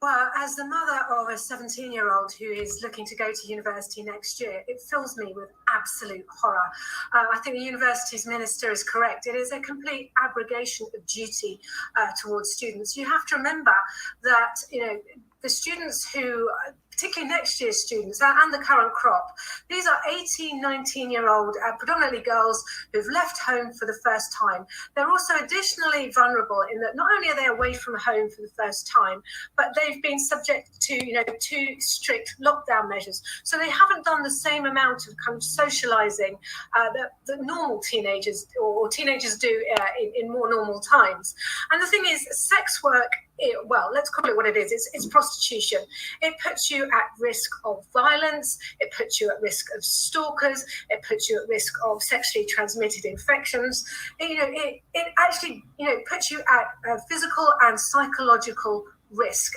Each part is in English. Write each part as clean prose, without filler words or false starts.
Well, as the mother of a 17-year-old who is looking to go to university next year, it fills me with absolute horror. I think the university's minister is correct. It is a complete abrogation of duty towards students. You have to remember that, the students who, particularly next year's students and the current crop, these are 18, 19-year-old, predominantly girls who've left home for the first time. They're also additionally vulnerable in that not only are they away from home for the first time, but they've been subject to, too strict lockdown measures. So they haven't done the same amount of kind of socializing that normal teenagers or teenagers do in more normal times. And the thing is, sex work, let's call it what it is. It's prostitution. It puts you at risk of violence. It puts you at risk of stalkers. It puts you at risk of sexually transmitted infections. It actually, puts you at physical and psychological risk.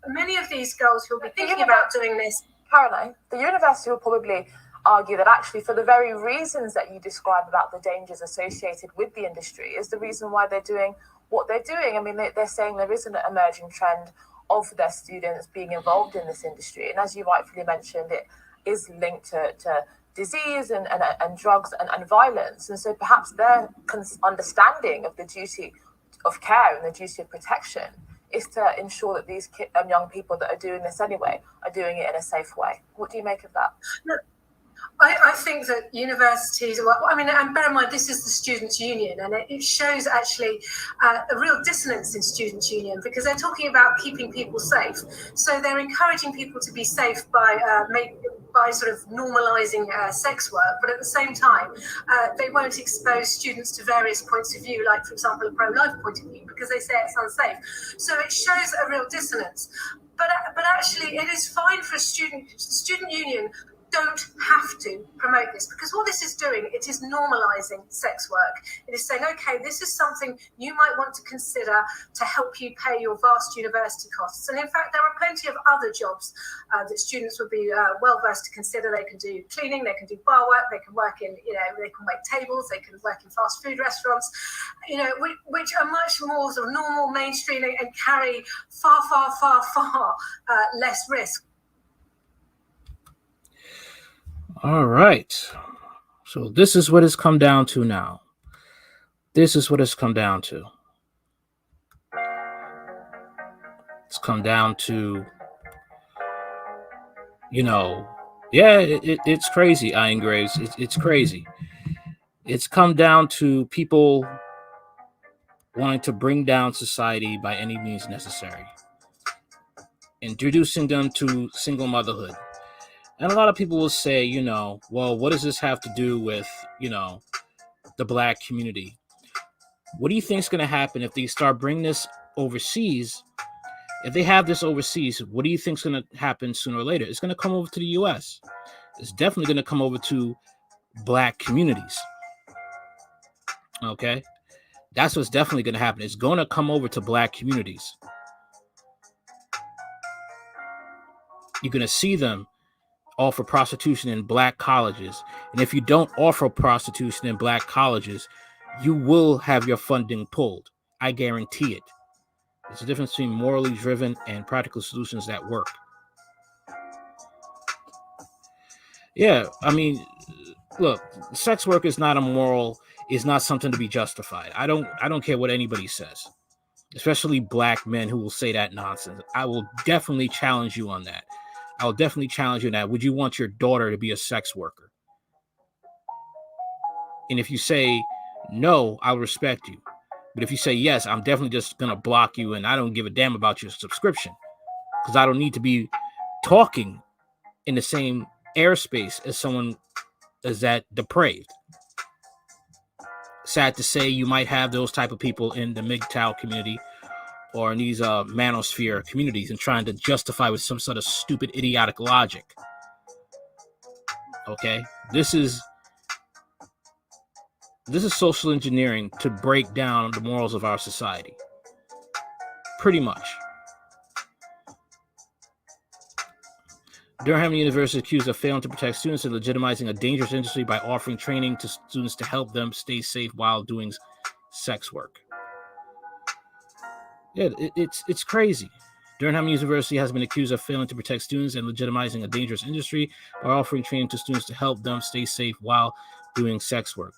Many of these girls who will be thinking about doing this. Caroline, the university will probably argue that actually for the very reasons that you describe about the dangers associated with the industry is the reason why they're doing what they're doing. I mean, they're saying there is an emerging trend of their students being involved in this industry. And as you rightfully mentioned, it is linked to disease and drugs and violence. And so perhaps their understanding of the duty of care and the duty of protection is to ensure that these young people that are doing this anyway are doing it in a safe way. What do you make of that? Look, I think that universities, and bear in mind, this is the Students' Union, and it shows actually a real dissonance in Students' Union because they're talking about keeping people safe. So they're encouraging people to be safe by sort of normalising sex work, but at the same time, they won't expose students to various points of view, like, for example, a pro-life point of view, because they say it's unsafe. So it shows a real dissonance. But actually, it is fine for a student union don't have to promote this, because what this is doing, it is normalizing sex work. It is saying, okay, this is something you might want to consider to help you pay your vast university costs. And in fact, there are plenty of other jobs that students would be well versed to consider. They can do cleaning, they can do bar work, they can work in, they can wait tables, they can work in fast food restaurants, which are much more sort of normal, mainstream, and carry far, far, far, far less risk. All right. So this is what it's come down to now. This is what it's come down to. It's come down to, it's crazy, Iron Graves. It's crazy. It's come down to people wanting to bring down society by any means necessary, introducing them to single motherhood. And a lot of people will say, well, what does this have to do with, the Black community? What do you think is going to happen if they start bringing this overseas? If they have this overseas, what do you think is going to happen sooner or later? It's going to come over to the U.S. It's definitely going to come over to Black communities. Okay? That's what's definitely going to happen. It's going to come over to Black communities. You're going to see them offer prostitution in Black colleges. And if you don't offer prostitution in Black colleges, you will have your funding pulled. I guarantee it. There's a difference between morally driven and practical solutions that work. Yeah, I mean, look, sex work is not immoral, is not something to be justified. I don't care what anybody says, especially Black men who will say that nonsense. I will definitely challenge you on that. I'll definitely challenge you on that. Would you want your daughter to be a sex worker? And if you say no, I'll respect you. But if you say yes, I'm definitely just going to block you, and I don't give a damn about your subscription because I don't need to be talking in the same airspace as someone as that depraved. Sad to say, you might have those type of people in the MGTOW community or in these manosphere communities and trying to justify with some sort of stupid, idiotic logic. Okay? This is social engineering to break down the morals of our society. Pretty much. Durham University accused of failing to protect students and legitimizing a dangerous industry by offering training to students to help them stay safe while doing sex work. Yeah, it's crazy. Durham University has been accused of failing to protect students and legitimizing a dangerous industry by offering training to students to help them stay safe while doing sex work.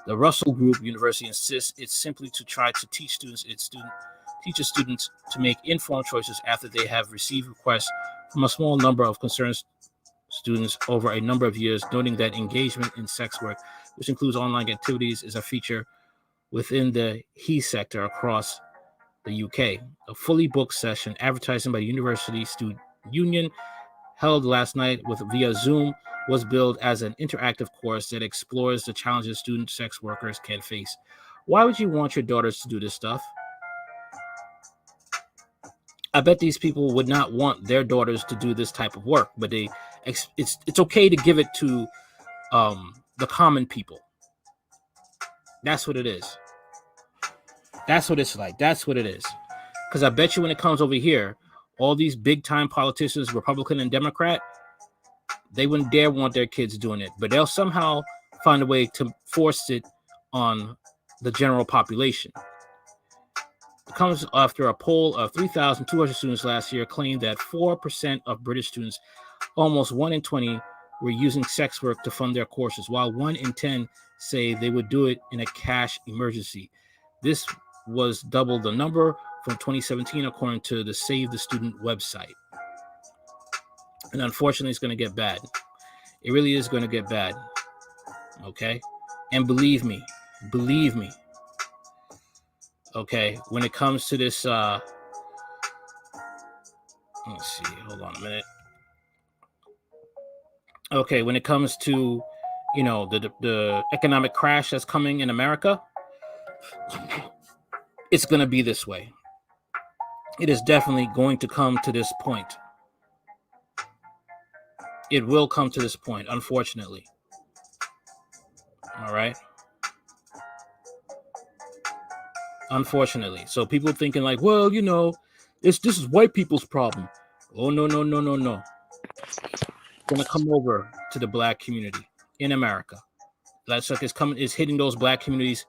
The Russell Group University insists it's simply to try to teach teaches students to make informed choices after they have received requests from a small number of concerned students over a number of years, noting that engagement in sex work, which includes online activities, is a feature within the he sector across the UK. A fully booked session advertising by the University Student Union held last night via Zoom was billed as an interactive course that explores the challenges student sex workers can face. Why would you want your daughters to do this stuff? I bet these people would not want their daughters to do this type of work, but it's okay to give it to the common people. That's what it is. That's what it's like. That's what it is. Because I bet you when it comes over here, all these big time politicians, Republican and Democrat, they wouldn't dare want their kids doing it, but they'll somehow find a way to force it on the general population. It comes after a poll of 3,200 students last year claimed that 4% of British students, almost 1 in 20, were using sex work to fund their courses, while 1 in 10 say they would do it in a cash emergency. This was double the number from 2017, according to the Save the Student website. And unfortunately, it's going to get bad. It really is going to get bad. Okay? And believe me, okay, when it comes to this, let's see, hold on a minute. Okay, when it comes to, the economic crash that's coming in America, it's going to be this way. It is definitely going to come to this point. It will come to this point, unfortunately. All right? Unfortunately. So people thinking like, well, this is white people's problem. Oh, no. It's going to come over to the black community in America. That's like it's hitting those black communities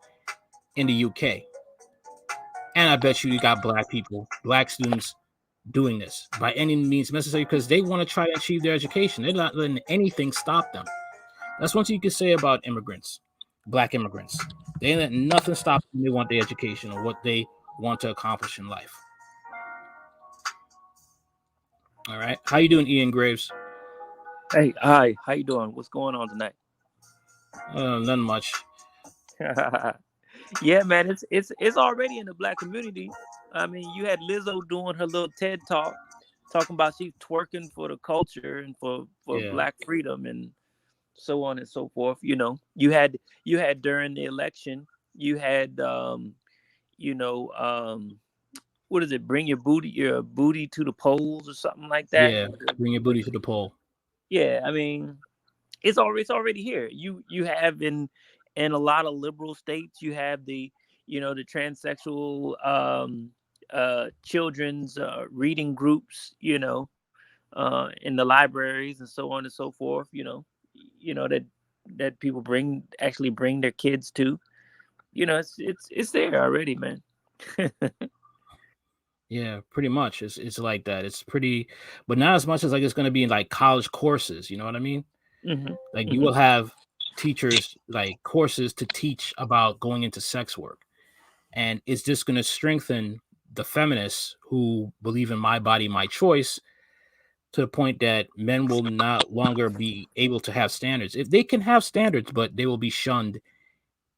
in the UK. And I bet you got black students doing this by any means necessary because they want to try to achieve their education. They're not letting anything stop them. That's one thing you can say about immigrants, black immigrants. They ain't letting nothing stop them. They want their education or what they want to accomplish in life. All right. How you doing, Ian Graves? Hey, hi. How you doing? What's going on tonight? None much. Yeah, man, it's already in the black community. I mean, you had Lizzo doing her little TED talk, talking about she's twerking for the culture and for black freedom and so on and so forth. You had during the election, you had what is it? Bring your booty to the polls or something like that. Yeah, bring your booty to the poll. Yeah, I mean, it's already here. You have in a lot of liberal states, you have the the transsexual children's reading groups, in the libraries and so on and so forth. That people bring their kids to. It's there already, man. Yeah, pretty much. It's like that. It's pretty, but not as much as like it's going to be in like college courses. You know what I mean? Mm-hmm. Like you will have teachers like courses to teach about going into sex work, and it's just going to strengthen the feminists who believe in my body, my choice, to the point that men will not longer be able to have standards. If they can have standards, but they will be shunned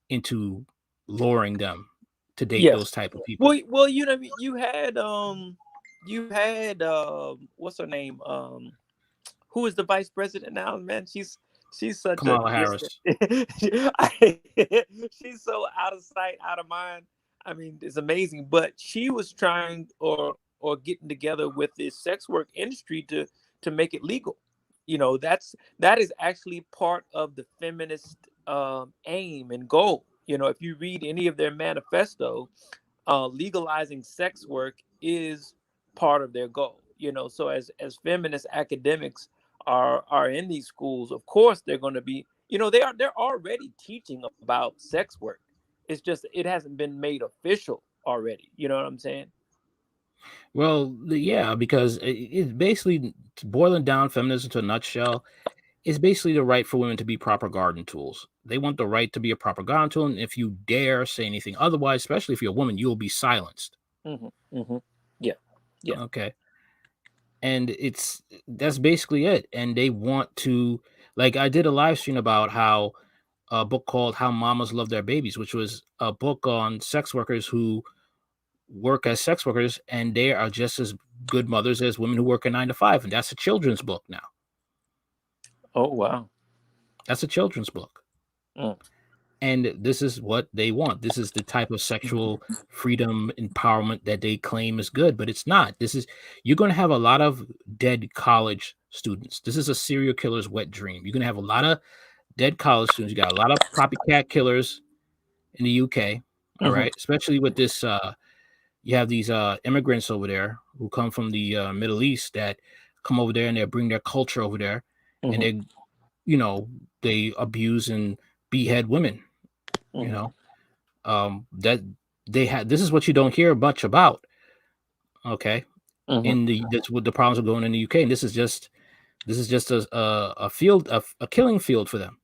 into luring them to date those type of people. Well, you had what's her name? Who is the vice president now, man? She's such Kamala Harris. She's so out of sight, out of mind. I mean, it's amazing. But she was trying or getting together with the sex work industry to make it legal. That is actually part of the feminist aim and goal. If you read any of their manifesto, legalizing sex work is part of their goal. So as feminist academics are in these schools, of course they're going to be, they're already teaching about sex work. It's just it hasn't been made official already. You know what I'm saying? Well, yeah, because it's basically boiling down feminism to a nutshell. It's basically the right for women to be proper garden tools. They want the right to be a proper garden tool, and if you dare say anything otherwise, especially if you're a woman, you will be silenced. Yeah, yeah. Okay, and that's basically it. And they want to, like, I did a live stream about how a book called "How Mamas Love Their Babies," which was a book on sex workers who work as sex workers, and they are just as good mothers as women who work a 9 to 5, and that's a children's book now. Oh wow. That's a children's book. Mm. And this is what they want. This is the type of sexual freedom empowerment that they claim is good, but it's not. You're going to have a lot of dead college students. This is a serial killer's wet dream. You're going to have a lot of dead college students. You got a lot of copycat killers in the UK. All right. Especially with this, you have these immigrants over there who come from the Middle East that come over there and they bring their culture over there, and they, they abuse and behead women. That they had. This is what you don't hear much about. Okay, that's what the problems are going in the UK, and this is just a field, a killing field for them.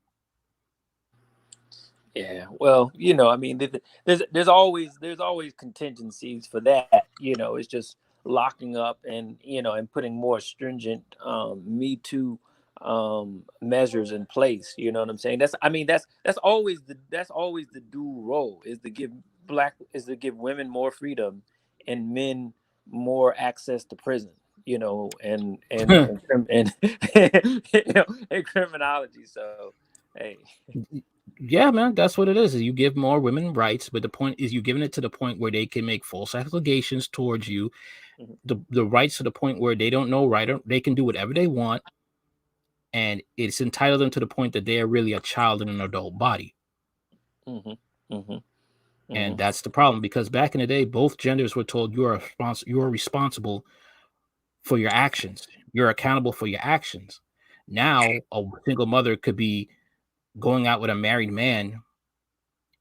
Yeah, well, I mean, there's always contingencies for that. It's just locking up and and putting more stringent Me Too measures in place. You know what I'm saying? That's always the dual role, is to give women more freedom and men more access to prison. And and criminology. So, hey. Yeah, man, that's what it is. You give more women rights, but the point is you're giving it to the point where they can make false allegations towards you. The rights to the point where they don't know right, or they can do whatever they want, and it's entitled them to the point that they are really a child in an adult body. And that's the problem, because back in the day, both genders were told you are responsible for your actions. You're accountable for your actions. Now, a single mother could be going out with a married man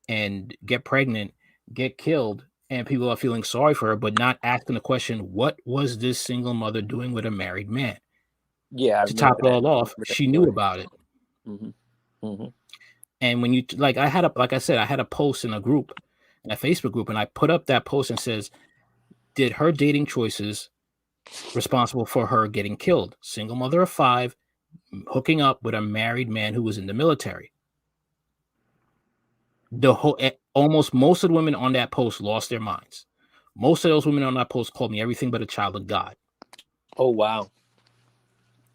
and get pregnant, get killed, and people are feeling sorry for her, but not asking the question, what was this single mother doing with a married man? Yeah. To top it all off, she knew about it. And when you I had a post in a group, in a Facebook group, and I put up that post and says, did her dating choices responsible for her getting killed? Single mother of 5, hooking up with a married man who was in the military. Almost most of the women on that post lost their minds. Most of those women on that post called me everything but a child of God. Oh wow.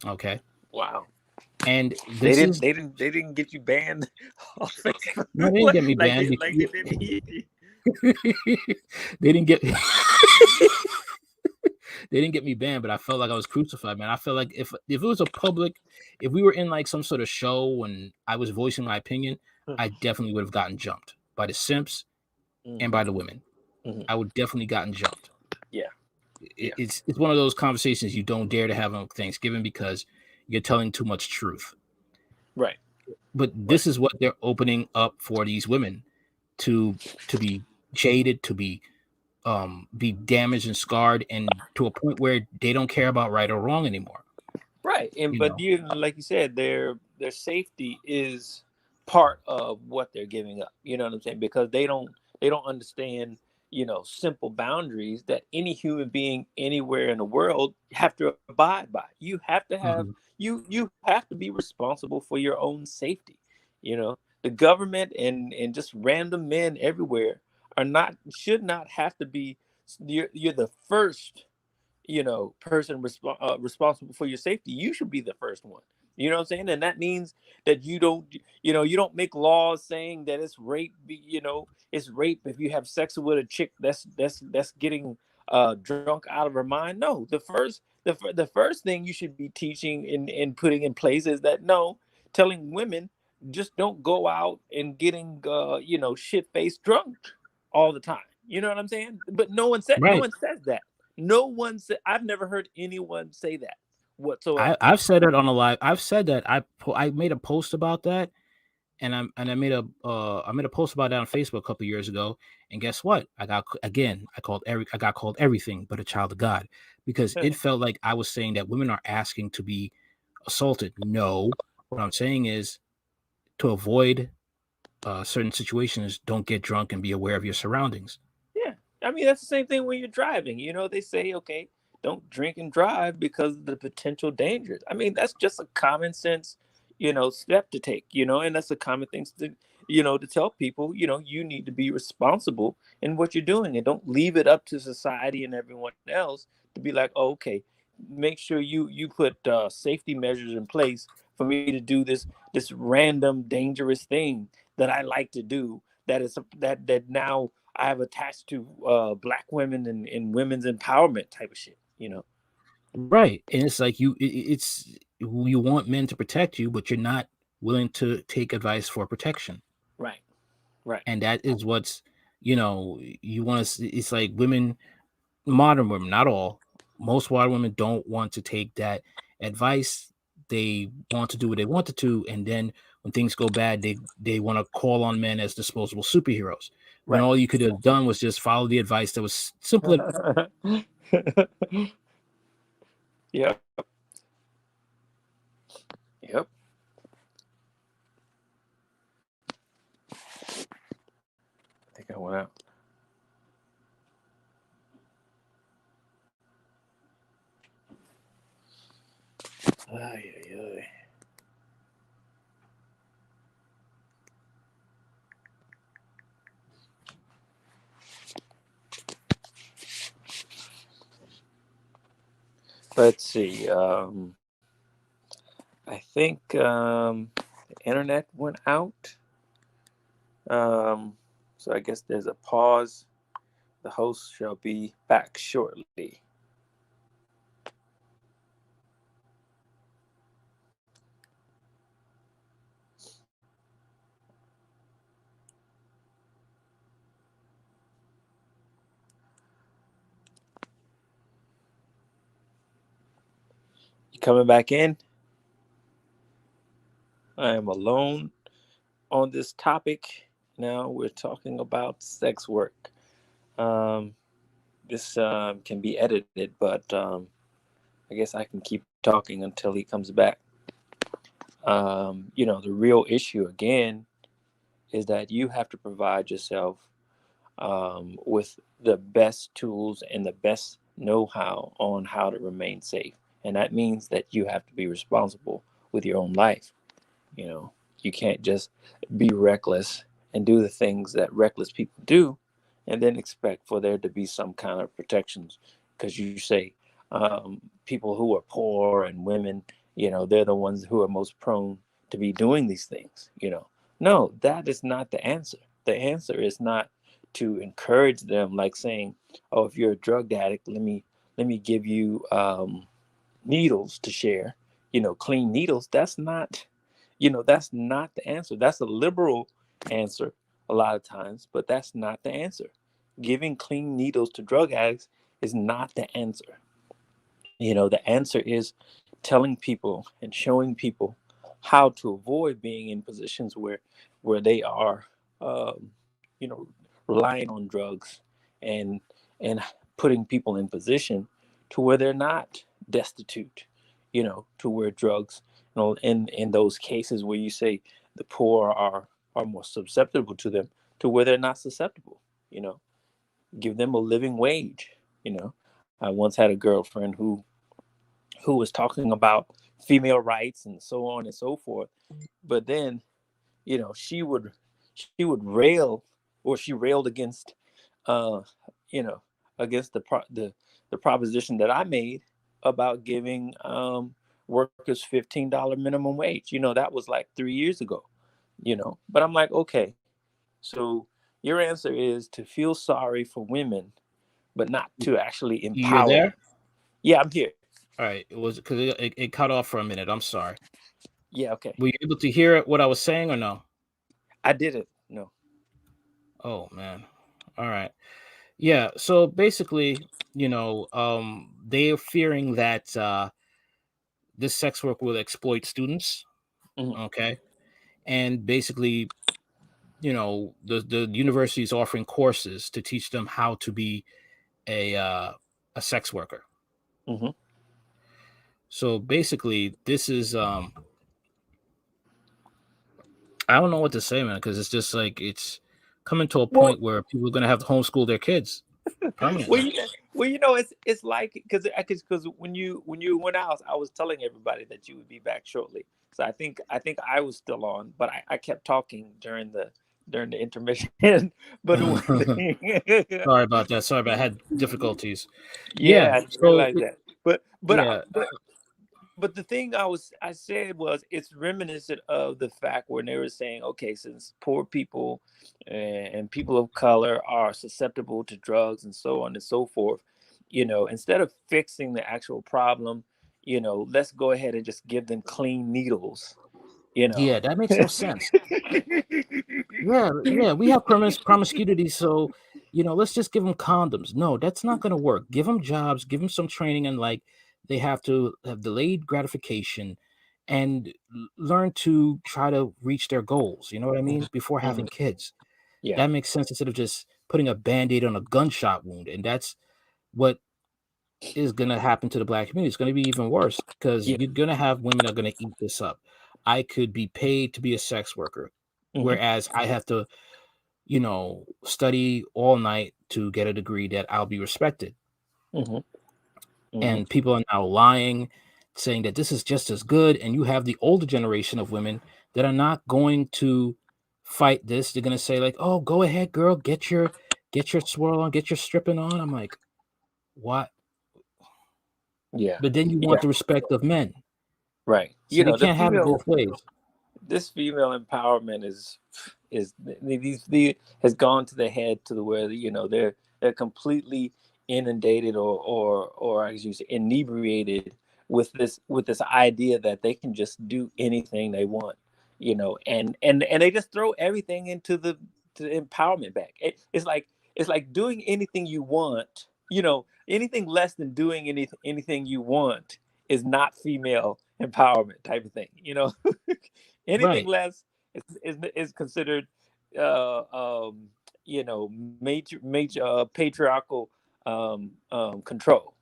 Okay. Wow. And they didn't get you banned off Facebook. No, they didn't get me banned. They didn't get they didn't get me banned, but I felt like I was crucified, man. I felt like if it was if we were in like some sort of show and I was voicing my opinion, I definitely would have gotten jumped by the simps and by the women. I would definitely gotten jumped. Yeah. It's one of those conversations you don't dare to have on Thanksgiving because you're telling too much truth. Right. But this is what they're opening up for these women to be jaded, to be damaged and scarred, and to a point where they don't care about right or wrong anymore. Right. And like you said, their safety is part of what they're giving up. You know what I'm saying? Because they don't understand, simple boundaries that any human being anywhere in the world have to abide by. You have to have you have to be responsible for your own safety. The government and just random men everywhere should not have to be. You're the first person responsible for your safety. You should be the first one. You know what I'm saying? And that means that you don't make laws saying that it's rape. It's rape if you have sex with a chick that's getting drunk out of her mind. No, the first thing you should be teaching and putting in place is that telling women just don't go out and getting shit-faced drunk all the time. You know what I'm saying? But no one says that. No one said. I've never heard anyone say that whatsoever. I've said it on a live. I've said that I made a post about that, And I made a post about that on Facebook a couple of years ago. And guess what? I got called everything but a child of God, because it felt like I was saying that women are asking to be assaulted. No, what I'm saying is, to avoid certain situations, don't get drunk and be aware of your surroundings. Yeah. I mean, that's the same thing when you're driving. You know, they say, okay, don't drink and drive because of the potential dangers. I mean, that's just a common sense, step to take, and that's a common thing to, to tell people, you need to be responsible in what you're doing, and don't leave it up to society and everyone else to be like, oh, okay, make sure you put safety measures in place for me to do this random dangerous thing that I like to do, that now I have attached to black women and women's empowerment type of shit. Right. And it's like you want men to protect you, but you're not willing to take advice for protection. Right. Right. And that is what's, you want to, it's like women, modern women, not all, most modern women don't want to take that advice. They want to do what they wanted to. And then when things go bad, they want to call on men as disposable superheroes. When Right. all you could have done was just follow the advice that was simple. Yep. Yep. I think I went out. Ay, ay, ay. Let's see. I think the internet went out. So I guess there's a pause. The host shall be back shortly. You coming back in? I am alone on this topic. Now we're talking about sex work. This can be edited, but I guess I can keep talking until he comes back. The real issue again is that you have to provide yourself with the best tools and the best know-how on how to remain safe. And that means that you have to be responsible with your own life. You can't just be reckless and do the things that reckless people do and then expect for there to be some kind of protections, because you say people who are poor and women, they're the ones who are most prone to be doing these things. No, that is not the answer. The answer is not to encourage them, like saying, oh, if you're a drug addict, let me give you needles to share, clean needles. That's not the answer. That's a liberal answer a lot of times, but that's not the answer. Giving clean needles to drug addicts is not the answer. The answer is telling people and showing people how to avoid being in positions where they are, you know, relying on drugs, and putting people in position to where they're not destitute, to where drugs, in those cases where you say the poor are more susceptible to them, to where they're not susceptible, give them a living wage. I once had a girlfriend who was talking about female rights and so on and so forth, but then she would rail, or she railed against uh you know against the proposition that I made about giving workers $15 minimum wage. That was like 3 years ago. But I'm like, okay, so your answer is to feel sorry for women but not to actually You're empower them. there? Yeah, I'm here. All right. It was because it cut off for a minute. I'm sorry. Yeah, okay. Were you able to hear what I was saying or no? I did it. No. Oh man. All right. Yeah. So basically, they are fearing that this sex work will exploit students. Mhm. Okay. and basically, the university is offering courses to teach them how to be a sex worker. Mm-hmm. So basically, this is I don't know what to say, man, because it's just like it's coming to a Well, point where people are going to have to homeschool their kids permanently. it's like because when you went out, I was telling everybody that you would be back shortly. So I think I was still on, but I kept talking during the intermission. But Sorry about that. Sorry, but I had difficulties. Yeah. yeah, I So realized that. But yeah. but the thing I said was it's reminiscent of the fact when they were saying, okay, since poor people and people of color are susceptible to drugs and so on and so forth, instead of fixing the actual problem, let's go ahead and just give them clean needles, Yeah, that makes no sense. Yeah, we have promiscuity, so let's just give them condoms. No, that's not going to work. Give them jobs, give them some training, and like they have to have delayed gratification and learn to try to reach their goals. You know what I mean? Before having kids, Yeah. that makes sense instead of just putting a band-aid on a gunshot wound, and that's what is going to happen to the Black community. It's going to be even worse because Yeah. you're going to have women that are going to eat this up. I could be paid to be a sex worker, whereas I have to, study all night to get a degree that I'll be respected. And people are now lying, saying that this is just as good. And you have the older generation of women that are not going to fight this. They're going to say like, oh, go ahead, girl, get your swirl on, get your stripping on. I'm like, what? Yeah. But then you want the respect of men. Right. So you can't have it both ways. This female empowerment is has gone to the head to the where they're completely inundated or as you say inebriated with this idea that they can just do anything they want, and they just throw everything into the empowerment bag. It's like doing anything you want, anything less than doing anything you want is not female empowerment type of thing, anything Right. less is considered major patriarchal control,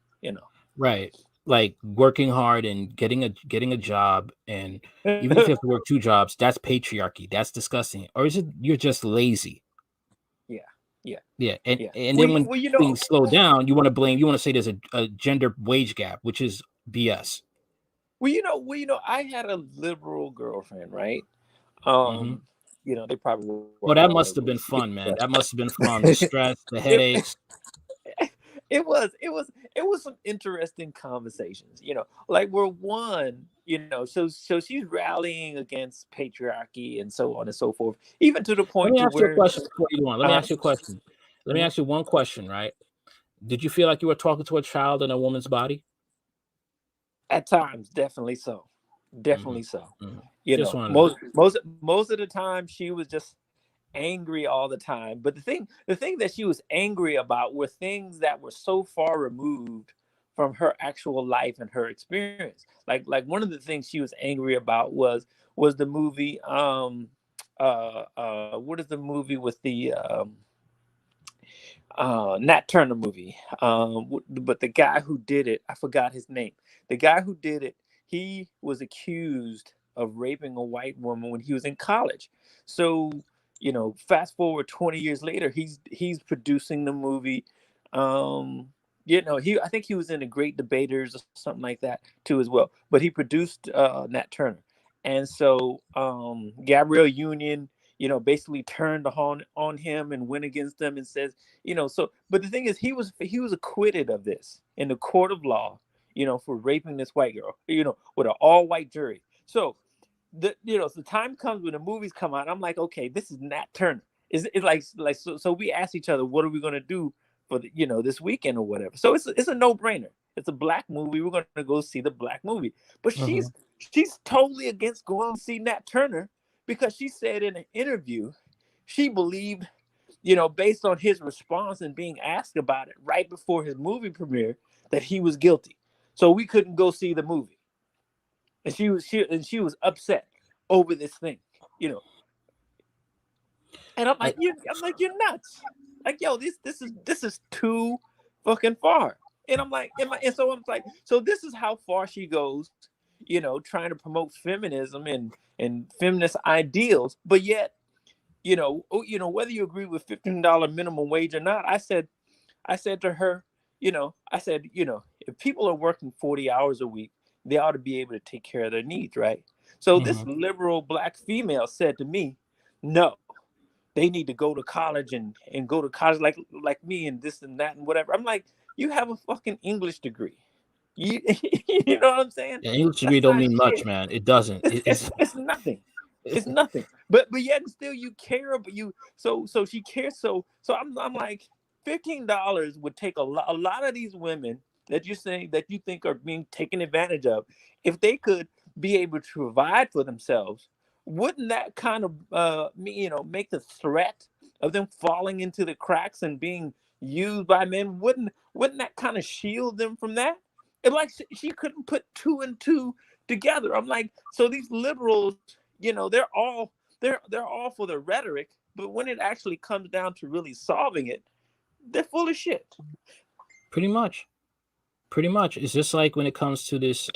Right. Like working hard and getting a job, and even if you have to work two jobs, that's patriarchy. That's disgusting. Or is it you're just lazy? Yeah. And then when things slow down, you want to say there's a gender wage gap, which is BS. I had a liberal girlfriend, right? Mhm. They probably were Well, that all must have been liberals. fun, man. That must have been fun. The stress, the headaches. It was some interesting conversations, like we're one, so she's rallying against patriarchy and so on and so forth, even to the Let point me to ask you a where question before you go on. Let me ask you a question. Let me ask you one question, right? Did you feel like you were talking to a child in a woman's body? at times, definitely so. Mhm. Definitely so. Mhm. Just want to know. Most of the time she was just angry all the time. But the thing that she was angry about were things that were so far removed from her actual life and her experience. Like one of the things she was angry about was the movie what is the movie with the Nat Turner movie. But the guy who did it, I forgot his name. The guy who did it, he was accused of raping a white woman when he was in college. So, fast forward 20 years later, he's producing the movie. I think he was in The Great Debaters or something like that too as well. But he produced Nat Turner. And so Gabrielle Union, basically turned on him and went against him and says, but the thing is he was acquitted of this in the court of law, for raping this white girl, with an all white jury. So the time comes when the movies come out, I'm like, okay, this is Nat Turner. It's like so we ask each other, what are we going to do for this weekend or whatever. So it's a no-brainer. It's a black movie. We're going to go see the black movie. But she's totally against going to see Nat Turner because she said in an interview she believed, based on his response and being asked about it right before his movie premiere, that he was guilty. So we couldn't go see the movie. And she was upset over this thing. you know. And I'm like, you're nuts. Like, yo, this is too fucking far. And I'm like, and so I'm like, so this is how far she goes, you know, trying to promote feminism and feminist ideals, but yet, whether you agree with $15 minimum wage or not, I said to her, if people are working 40 hours a week, they ought to be able to take care of their needs, right? So this liberal black female said to me, no, they need to go to college and go to college like me and this and that and whatever. I'm like, you have a fucking English degree. You, you know what I'm saying? The English degree That's don't not mean much, shit. man. It doesn't. It's nothing. It's nothing. But yet still you care. But so she cares. So I'm like, $15 would take a lot of these women that you're saying that you think are being taken advantage of, if they could be able to provide for themselves. Wouldn't that kind of make the threat of them falling into the cracks and being used by men? Wouldn't that kind of shield them from that? And like she couldn't put two and two together. I'm like, so these liberals, they're all for the rhetoric, but when it actually comes down to really solving it, they're full of shit. Pretty much. It's just like when it comes to this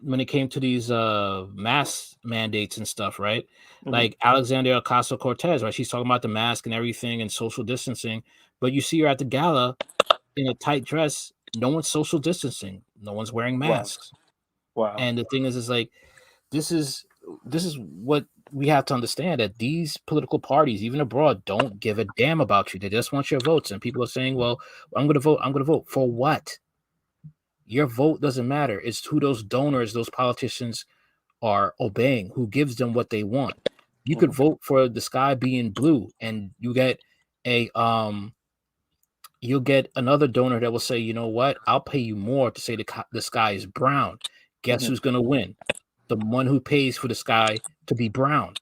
when it came to these mask mandates and stuff, right? Like Alexandria Ocasio-Cortez, right? She's talking about the mask and everything and social distancing, but you see her at the gala in a tight dress. No one's social distancing. No one's wearing masks. Wow. And the thing is like, this is what we have to understand, that these political parties, even abroad, don't give a damn about you. They just want your votes. And people are saying, well, I'm going to vote for what? Your vote doesn't matter. It's who those donors, those politicians are obeying, who gives them what they want. You could vote for the sky being blue, and you get you'll get another donor that will say, you know what, I'll pay you more to say the sky is brown. Guess who's going to win? The one who pays for the sky to be brown.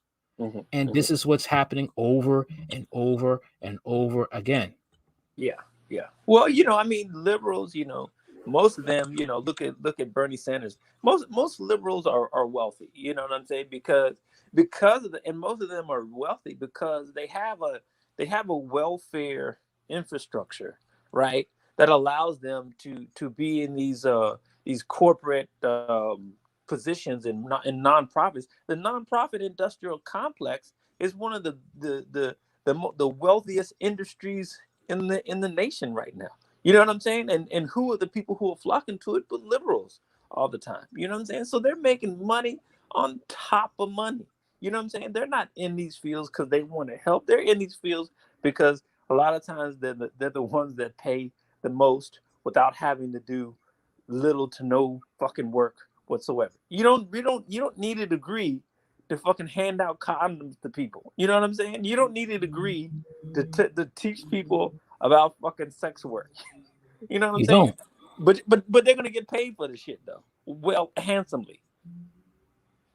And this is what's happening over and over and over again. Yeah. Well, liberals, most of them, look at Bernie Sanders. Most liberals are wealthy. You know what I'm saying? Because and most of them are wealthy because they have a welfare infrastructure, right? That allows them to be in these corporate positions in nonprofits. The nonprofit industrial complex is one of the wealthiest industries in the nation right now. You know what I'm saying? And who are the people who are flocking to it but liberals all the time? You know what I'm saying? So they're making money on top of money. You know what I'm saying? They're not in these fields because they want to help. They're in these fields because a lot of times they're the ones that pay the most without having to do little to no fucking work whatsoever. You don't need a degree to fucking hand out condoms to people. You know what I'm saying? You don't need a degree to teach people about fucking sex work. You know what I'm saying? Don't. But they're gonna get paid for the shit though. Well, handsomely.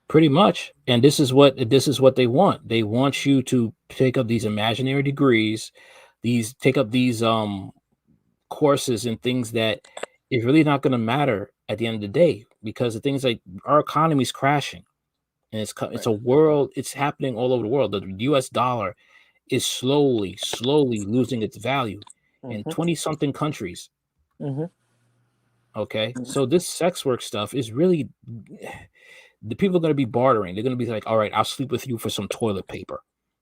Pretty much. And this is what they want. They want you to take up these imaginary degrees, take up these courses and things that is really not going to matter at the end of the day, because the things like our economy is crashing, and it's a world. It's happening all over the world. The U.S. dollar is slowly losing its value in 20-something countries. Okay, so this sex work stuff is really, the people are going to be bartering. They're going to be like, all right, I'll sleep with you for some toilet paper.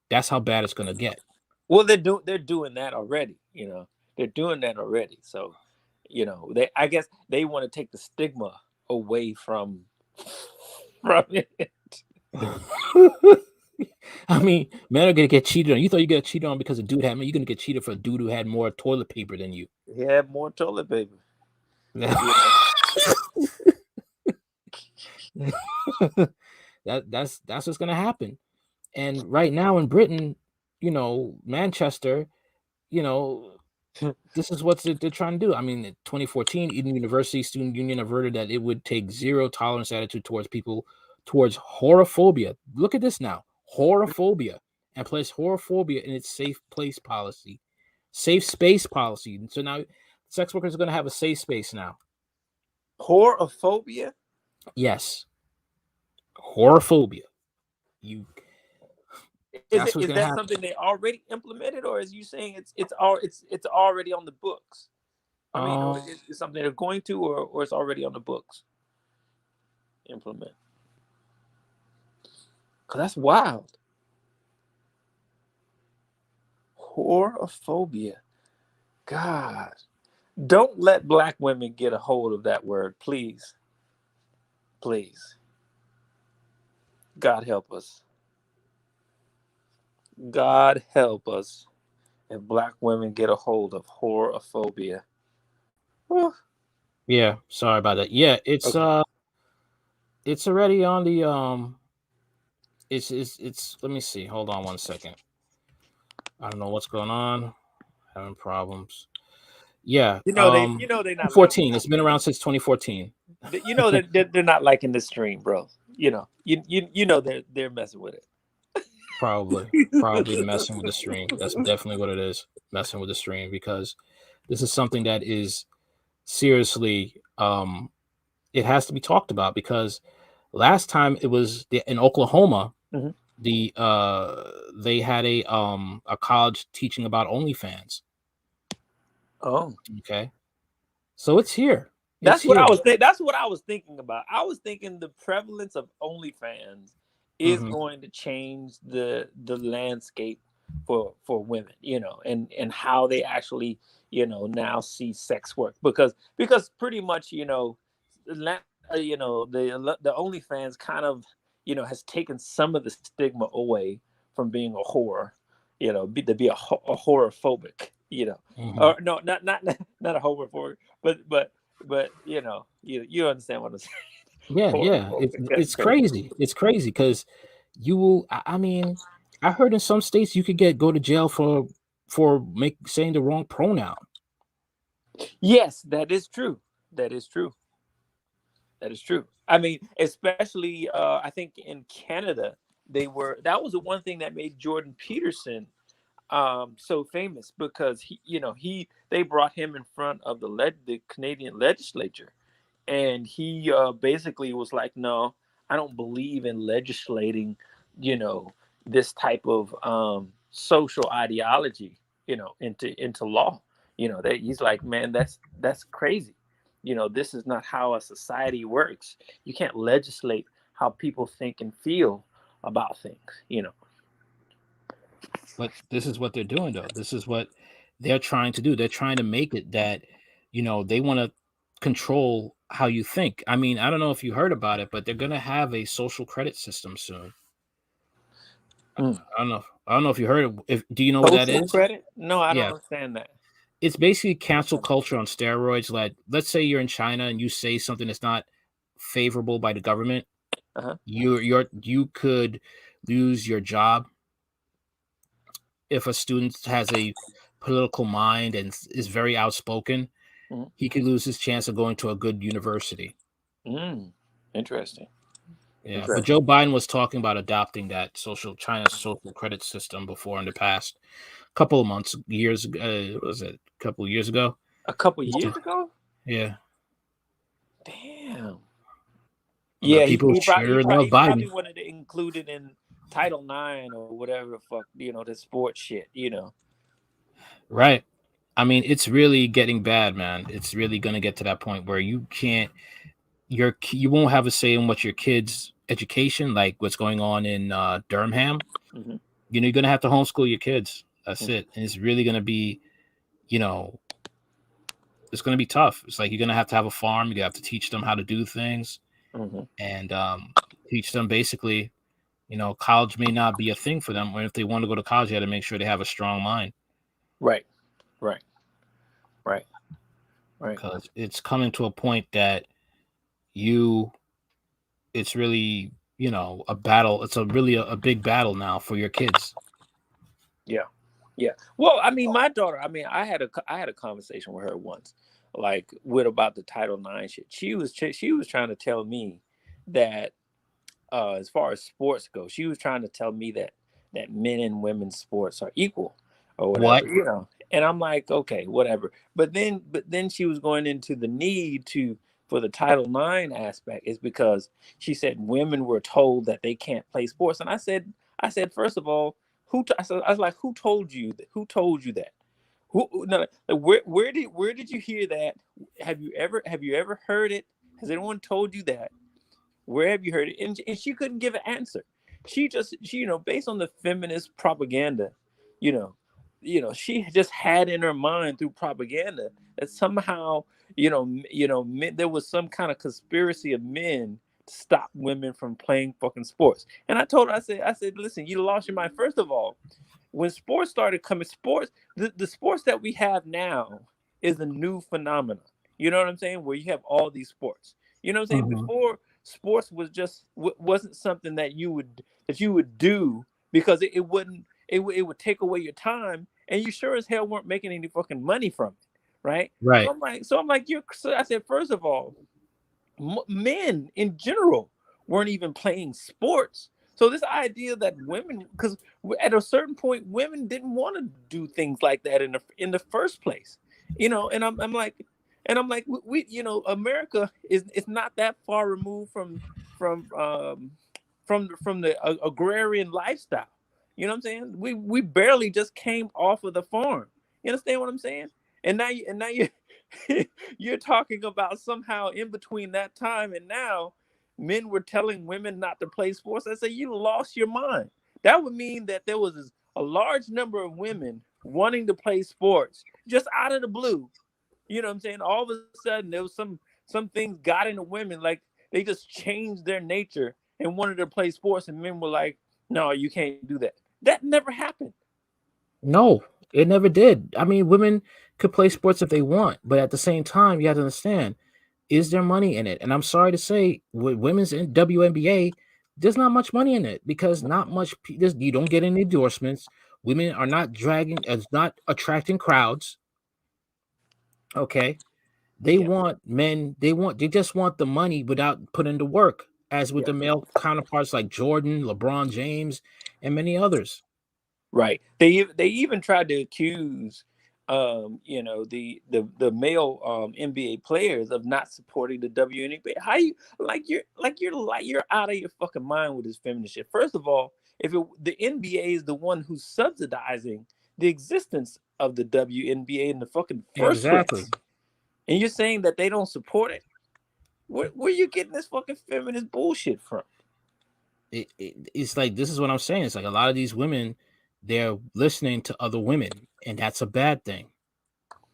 That's how bad it's going to get. Well, they're doing that already. They're doing that already. So, I guess they want to take the stigma away from it. I mean, men are going to get cheated on. You thought you get cheated on because a dude had, you're going to get cheated for a dude who had more toilet paper than you. He had more toilet paper. That's what's going to happen. And right now in Britain, Manchester, this is what they're trying to do. I mean, in 2014, Eden University Student Union averted that it would take zero tolerance attitude towards horophobia. Look at this now, horophobia, and place horophobia in its safe space policy. So now sex workers are going to have a safe space now. Horophobia? Yes. Whorephobia. You. Is That's what's gonna that happen. something they already implemented, or is you saying it's already on the books? I mean, or is it something they're going to, or it's already on the books? Implement. Cause that's wild. Whorephobia. God, don't let black women get a hold of that word, please. Please. God help us. God help us if black women get a hold of whorephobia. Whew. Yeah, sorry about that. Yeah, Okay. it's already on the it's let me see. Hold on one second. I don't know what's going on. Having problems. Yeah, You know they're not liking 14. It's been around since 2014. you know they're not liking the stream, bro. You know, you know they're messing with Probably it. messing with the stream. That's definitely what it is. Messing with the stream because this is something that is seriously it has to be talked about because last time it was in Oklahoma, Mhm. they had a college teaching about OnlyFans. Oh, Okay, so it's here. It's that's what here. That's what I was thinking about. I was thinking the prevalence of OnlyFans is Mhm. going to change the landscape for women, you know, and how they actually, you know, now see sex work because pretty much, you know, you know, the OnlyFans kind of, you know, has taken some of the stigma away from being a whore, you know, to be a whorephobic, you know, Mhm. or no, not a homophobic, but you know, you understand what I'm saying. Yeah. That's It's crazy. crazy. It's crazy because you will. I mean, I heard in some states you could go to jail for saying the wrong pronoun. Yes, that is true. That is true. That is true. I mean, especially I think in Canada, that was the one thing that made Jordan Peterson so famous because they brought him in front of the Canadian legislature, and he basically was like, no, I don't believe in legislating, you know, this type of social ideology, you know, into law. You know, that he's like, man, that's crazy. You know, this is not how a society works. You can't legislate how people think and feel about things, you know. But this is what they're doing, though. This is what they're trying to do. They're trying to make it that, they want to control how you think. I mean, I don't know if you heard about it, but they're going to have a social credit system soon. Mm. I don't know if you heard it. Do you know what that Social is? credit? No, I don't Yeah. understand that. It's basically cancel culture on steroids. Like, let's say you're in China and you say something that's not favorable by the government. Uh-huh. You could lose your job if a student has a political mind and is very outspoken. Mhm. He could lose his chance of going to a good university. Mm. Interesting. Yeah, but Interesting. Joe Biden was talking about adopting that China's social credit system before in the past couple of months, years. Was it a couple of years ago? A couple years ago? Yeah, Damn. but Yeah, people sure love he probably Biden. wanted to include it in Title IX or whatever the fuck, you know, the sports shit, you know. Right. I mean, it's really getting bad, man. It's really going to get to that point where you can't, you won't have a say in what your kids' education, like what's going on in Durham. Mm-hmm. You're going to have to homeschool your kids. That's Mm-hmm. it. And it's really going to be, you know, it's going to be tough. It's like you're going to have a farm. You have to teach them how to do things Mm-hmm. and teach them basically, college may not be a thing for them. Or if they want to go to college, you got to make sure they have a strong mind. Right. Right. Right. Right. Because it's coming to a point that it's really, a battle. It's really a big battle now for your kids. Yeah. Yeah. Well, I mean, my daughter, I mean, I had a conversation with her once, like with about the Title IX shit. She was trying to tell me that as far as sports go, she was trying to tell me that men and women's sports are equal or whatever, What? you know. And I'm like, okay, whatever. But then she was going into the need for the Title IX aspect is because she said women were told that they can't play sports, and I said, first of all, I was like, who told you that? Who told you that? Who? No, like, where did you hear that? Have you ever heard it? Has anyone told you that? Where have you heard it? And she couldn't give an answer. She based on the feminist propaganda, you know, she just had in her mind through propaganda that somehow, there was some kind of conspiracy of men to stop women from playing fucking sports. And I told her, I said, listen, you lost your mind. First of all, when sports started coming, the sports that we have now is a new phenomenon. You know what I'm saying? Where you have all these sports. You know what I'm saying? Mhm. Before, sports was just wasn't something that you would do because it wouldn't it would take away your time, and you sure as hell weren't making any fucking money from it, right? Right. So I'm like, I said, first of all, men in general weren't even playing sports. So this idea that women, because at a certain point, women didn't want to do things like that in the first place, And I'm like, we, America is not that far removed from the agrarian lifestyle. You know what I'm saying? We barely just came off of the farm. You understand what I'm saying? And now you you're talking about somehow in between that time and now, men were telling women not to play sports. I say, you lost your mind. That would mean that there was a large number of women wanting to play sports just out of the blue. You know what I'm saying? All of a sudden, there was some things got into women, like they just changed their nature and wanted to play sports, and men were like, "No, you can't do that." That never happened. No, it never did. I mean, women could play sports if they want, but at the same time, you have to understand, is there money in it? And I'm sorry to say, with women's in WNBA, there's not much money in it because not much. You don't get any endorsements. Women are not not attracting crowds. Okay, they Yeah, want men. They just want the money without putting the work. As with yeah, the male counterparts like Jordan, LeBron James, and many others. right. They even tried to accuse, the male NBA players of not supporting the WNBA. How you you're out of your fucking mind with this feminist shit. First of all, the NBA is the one who's subsidizing the existence of the WNBA in the fucking first Exactly. place, and you're saying that they don't support it. Where you getting this fucking feminist bullshit from? It's like, this is what I'm saying. It's like a lot of these women, they're listening to other women, and that's a bad thing.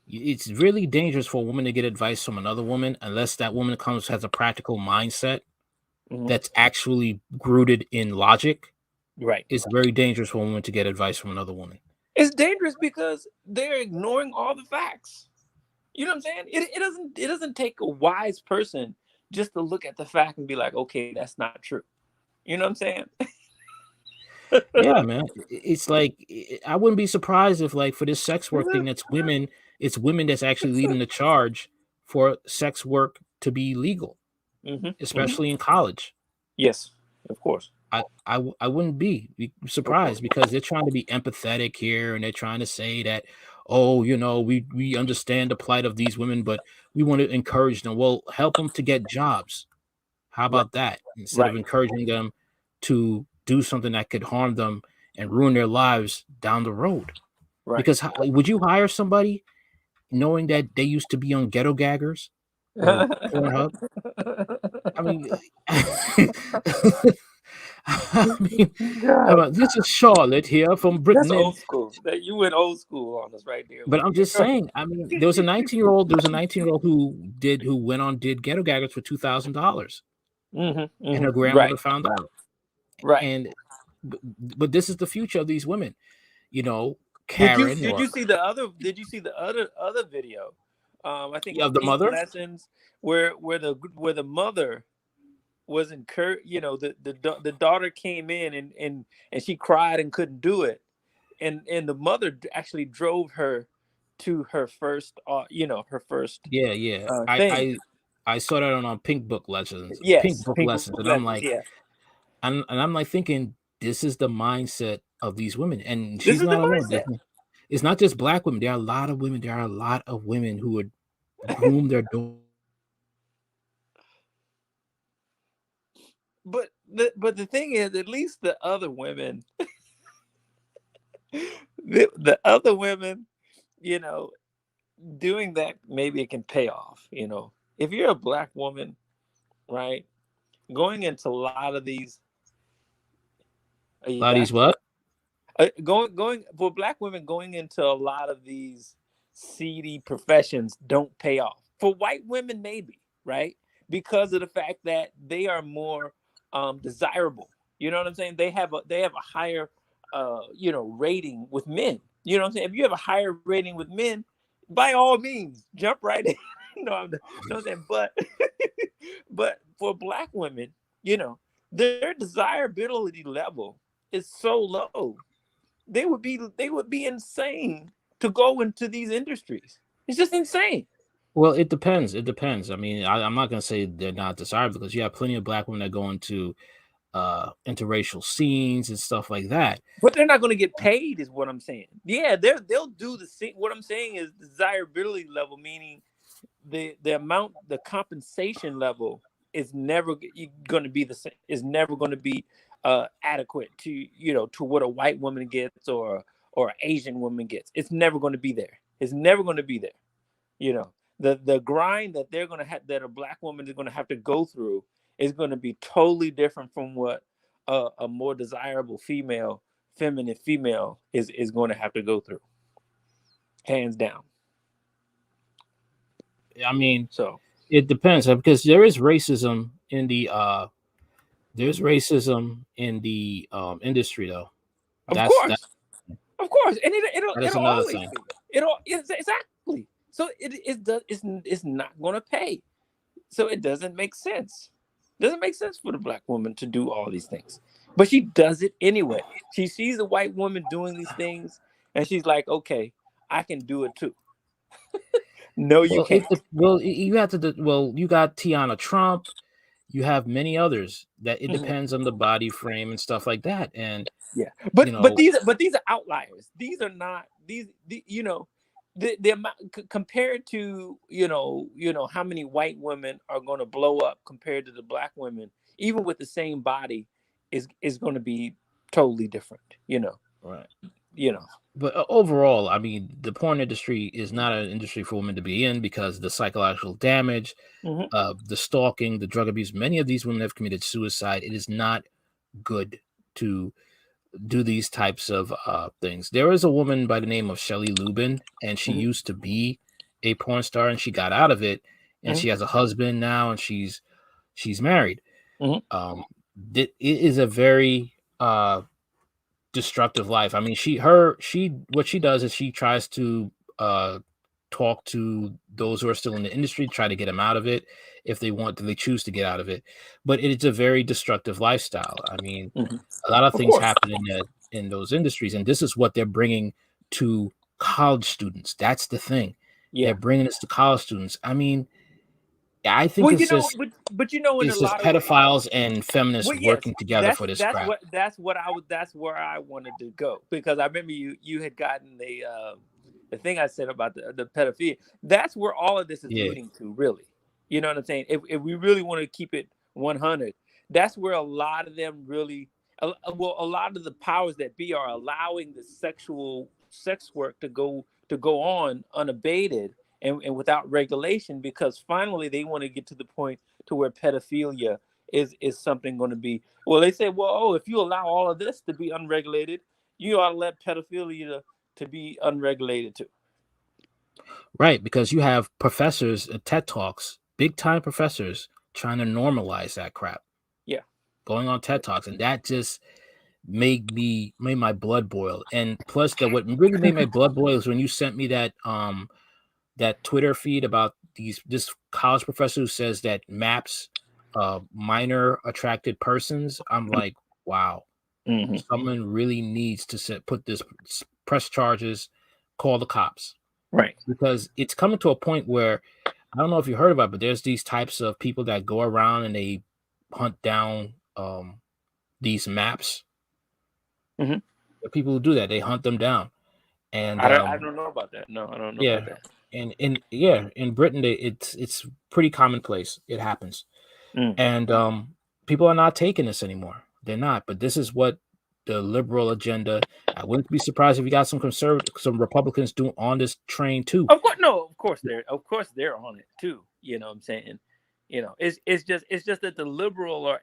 It's really dangerous for a woman to get advice from another woman unless that woman has a practical mindset Mhm. that's actually rooted in logic. Right. It's very dangerous for a woman to get advice from another woman. It's dangerous because they're ignoring all the facts. You know what I'm saying? It doesn't take a wise person just to look at the fact and be like, okay, that's not true. You know what I'm saying? Yeah, man. It's like, I wouldn't be surprised if, like, for this sex work thing, it's women that's actually leading the charge for sex work to be legal, Mm-hmm. especially in college. Yes, of course. I wouldn't be surprised because they're trying to be empathetic here, and they're trying to say that, oh, we understand the plight of these women, but we want to encourage them. Well, help them to get jobs. How Right. about that? Instead of Right. encouraging them to do something that could harm them and ruin their lives down the road. Right. Because would you hire somebody knowing that they used to be on Ghetto Gaggers or Pornhub? I mean, I mean, God, this is Charlotte here from that's Britain, old school. That you went old school on us right there. but I'm just saying. I mean, there was a 19-year-old who went on did Ghetto Gaggers for $2,000, and her grandmother Right. found out. Right. And but this is the future of these women, Did you Karen did or you see the other did you see the other video? I think of the Pink mother. Lessons, where the mother was encouraged. The daughter came in and she cried and couldn't do it, and the mother actually drove her to her first her first Yeah. thing. I saw that on Pink Book Lessons, Yes, Pink and I'm Lessons. like, Yeah, I'm like thinking, this is the mindset of these women, and this she's is the not alone. mindset. It's not just black women. There are a lot of women. There are a lot of women who would groom their but the thing is, at least the other women, the other women, you know, doing that, maybe it can pay off. You know, if you're a black woman, right, going into a lot of these, are you back? Ladies, what? Going for black women, going into a lot of these seedy professions don't pay off. For white women, maybe, right, because of the fact that they are more desirable. You know what I'm saying? They have a higher rating with men. You know what I'm saying? If you have a higher rating with men, by all means, jump right in. No, I'm saying, but but for black women, you know, their desirability level is so low. They would be insane to go into these industries. It's just insane. Well, it depends. It depends. I mean, I'm not going to say they're not desirable because you have plenty of black women that go into interracial scenes and stuff like that. But they're not going to get paid, is what I'm saying. Yeah, they'll do the same. What I'm saying is desirability level, meaning the amount, the compensation level is never going to be the same. Is never going to be adequate to to what a white woman gets or an Asian woman gets. It's never going to be there. It's never going to be there. You know, the grind that they're going to have, that a black woman is going to have to go through, is going to be totally different from what a more desirable feminine female is going to have to go through. Hands down. I mean, So it depends because there is racism in the industry though. Of That's course, and it'll another always thing. be. Exactly. So it's not going to pay. So it doesn't make sense. It doesn't make sense for the black woman to do all these things, but she does it anyway. She sees a white woman doing these things, and she's like, "Okay, I can do it too." No, you can't. You have to. Well, you got Tiana Trump. You have many others that it depends on the body frame and stuff like that. And yeah, but these are outliers. These are not the amount compared to how many white women are going to blow up compared to the black women, even with the same body, is going to be totally different. Right. But overall, I mean, the porn industry is not an industry for women to be in because the psychological damage, the stalking, the drug abuse. Many of these women have committed suicide. It is not good to do these types of things. There is a woman by the name of Shelley Lubin, and she used to be a porn star, and she got out of it, and she has a husband now, and she's married. It is a very destructive life. I mean, what she does is she tries to talk to those who are still in the industry, try to get them out of it if they choose to get out of it. But it's a very destructive lifestyle. I mean, a lot of things happen in those industries, and this is what they're bringing to college students. That's the thing. Yeah. They're bringing this to college students. I mean, I think it's just pedophiles and feminists working together for this crap. That's where I wanted to go, because I remember you had gotten the thing I said about the pedophilia. That's where all of this is leading to, really. You know what I'm saying? If we really want to keep it 100, that's where a lot of them really, a lot of the powers that be are allowing the sexual sex work to go on unabated and without regulation, because finally they want to get to the point to where pedophilia is something going to be. Well, they say, if you allow all of this to be unregulated, you ought to let pedophilia to be unregulated too. Right, because you have professors at TED Talks, big time professors, trying to normalize that crap. Yeah, going on TED Talks, and that just made my blood boil. And plus, what really made my blood boil is when you sent me that Twitter feed about this college professor who says that MAPS, minor attracted persons. I'm like, wow, someone really needs to press charges, call the cops. Right. Because it's coming to a point where, I don't know if you heard about it, but there's these types of people that go around and they hunt down these MAPS. The people who do that, they hunt them down. And I don't know about that. No, I don't know about that. And in Britain, it's pretty commonplace. It happens. And people are not taking this anymore. They're not. But this is what the liberal agenda. I wouldn't be surprised if you got some Republicans doing on this train too. Of course, no, of course they're on it too. You know what I'm saying? It's just that the liberal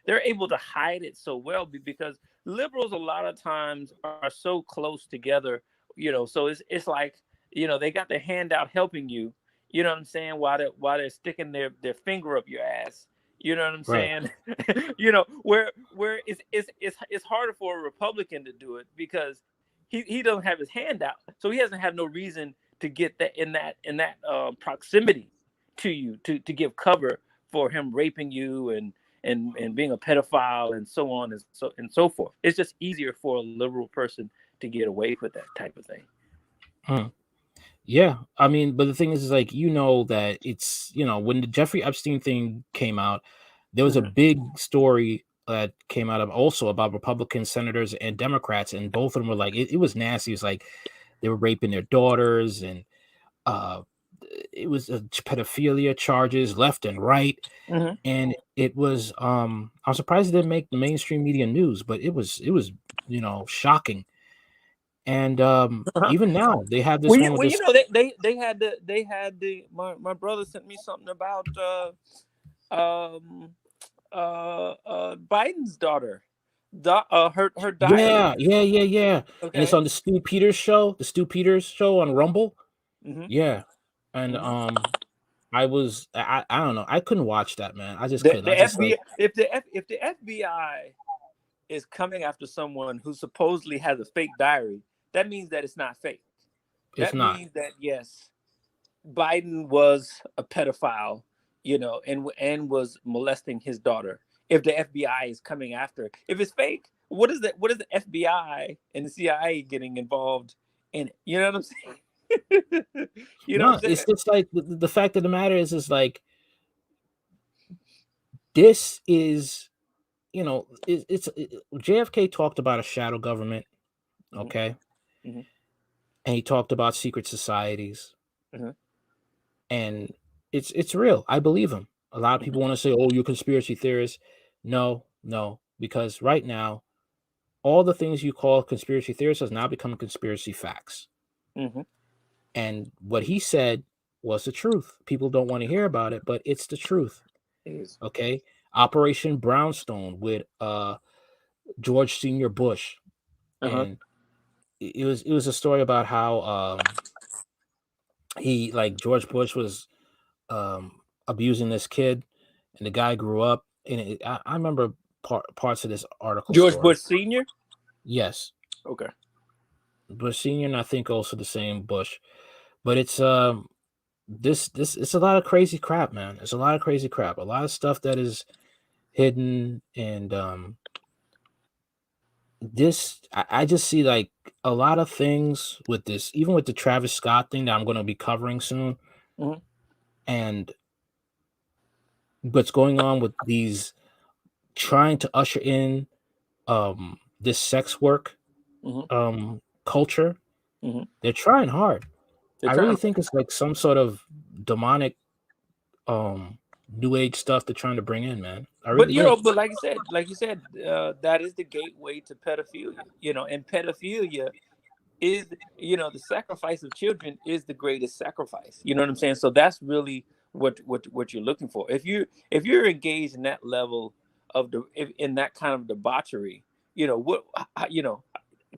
they're able to hide it so well because liberals a lot of times are so close together. So it's like they got their hand out helping you. You know what I'm saying? While they're sticking their finger up your ass. You know what I'm Right. saying? Where it's harder for a Republican to do it because he doesn't have his hand out, so he doesn't have no reason to get that in that proximity to you to give cover for him raping you and being a pedophile and so on and so forth. It's just easier for a liberal person to get away with that type of thing. Yeah, I mean, but the thing is like that it's when the Jeffrey Epstein thing came out, there was a big story that came out of also about Republican senators and Democrats, and both of them were like it was nasty. It was like they were raping their daughters, and it was pedophilia charges left and right, and it was I'm surprised it didn't make the mainstream media news, but it was shocking. And even now they have this one with this. They had my brother sent me something about Biden's daughter, her diary. Yeah. Okay. And it's on the Stu Peters show on Rumble. Mm-hmm. Yeah, and I don't know, I couldn't watch that, man. I just The couldn't. I just FBI, if the FBI is coming after someone who supposedly has a fake diary, that means that it's not fake. It's not. Means that yes, Biden was a pedophile, and was molesting his daughter. If the FBI is coming after, if it's fake, what is the FBI and the CIA getting involved in it? You know what I'm saying? What I'm saying? It's just like the fact of the matter is like this is JFK talked about a shadow government, okay, mm-hmm. and he talked about secret societies, mm-hmm. and it's real. I believe him. A lot of people want to say, "Oh, you're a conspiracy theorist." No, because right now, all the things you call conspiracy theorists has now become conspiracy facts. Mm-hmm. And what he said was the truth. People don't want to hear about it, but it's the truth. Okay. Operation Brownstone with George Senior Bush. And it was a story about how George Bush was abusing this kid, and the guy grew up. And I remember parts of this article. George Bush Senior? Yes. Okay. Bush Senior, and I think also the same Bush. But it's this it's a lot of crazy crap, man. It's a lot of crazy crap. A lot of stuff that is hidden, and I just see like a lot of things with this, even with the Travis Scott thing that I'm going to be covering soon, and what's going on with these trying to usher in this sex work culture. They're trying hard. I really think it's like some sort of demonic new age stuff they're trying to bring in, man. But like you said, that is the gateway to pedophilia. And pedophilia is, the sacrifice of children is the greatest sacrifice. You know what I'm saying? So that's really what you're looking for. If you're engaged in that level of in that kind of debauchery,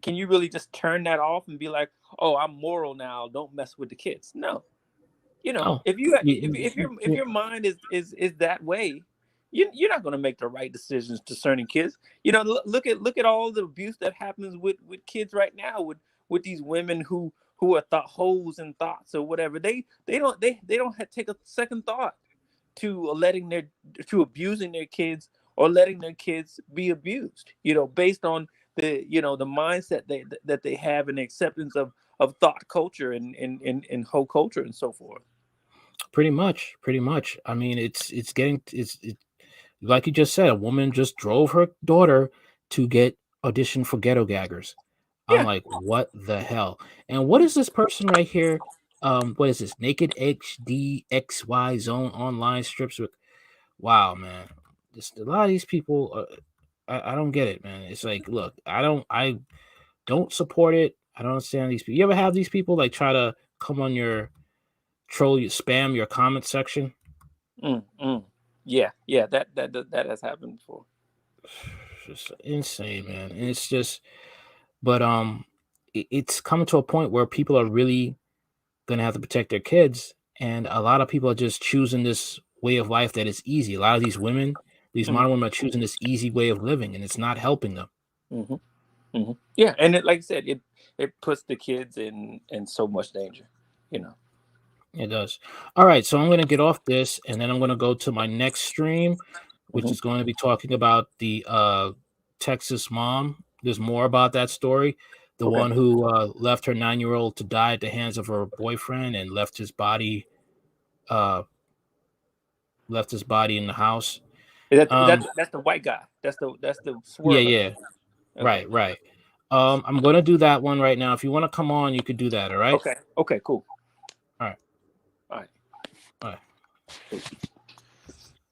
can you really just turn that off and be like, oh, I'm moral now, don't mess with the kids? No. If your mind is that way, you're not going to make the right decisions concerning kids. Look at all the abuse that happens with kids right now with these women who are hoes and thoughts or whatever. They don't take a second thought to abusing their kids or letting their kids be abused. Based on the mindset that they have and the acceptance of thought culture and whole culture and so forth. Pretty much. I mean, it's like you just said, a woman just drove her daughter to get auditioned for Ghetto Gaggers. I'm like, what the hell? And what is this person right here? What is this? Naked HDXY Zone online strips with. Wow, man. a lot of these people, I don't get it, man. It's like, look, I don't support it. I don't understand these people. You ever have these people like try to come on your troll, you spam your comment section? Yeah, that has happened before. It's just insane, man. And it's just, but it's coming to a point where people are really gonna have to protect their kids, and a lot of people are just choosing this way of life that is easy. A lot of these women, these modern women, are choosing this easy way of living, and it's not helping them. Yeah, and like I said, it puts the kids in so much danger, you know. It does. All right, so I'm going to get off this, and then I'm going to go to my next stream, which is going to be talking about the Texas mom. There's more about that story. The one who left her 9-year-old to die at the hands of her boyfriend and left his body in the house. That's the white guy. That's the swirler. Yeah. Okay. Right. I'm going to do that one right now. If you want to come on, you could do that. All right. Okay. Cool. All right. All right.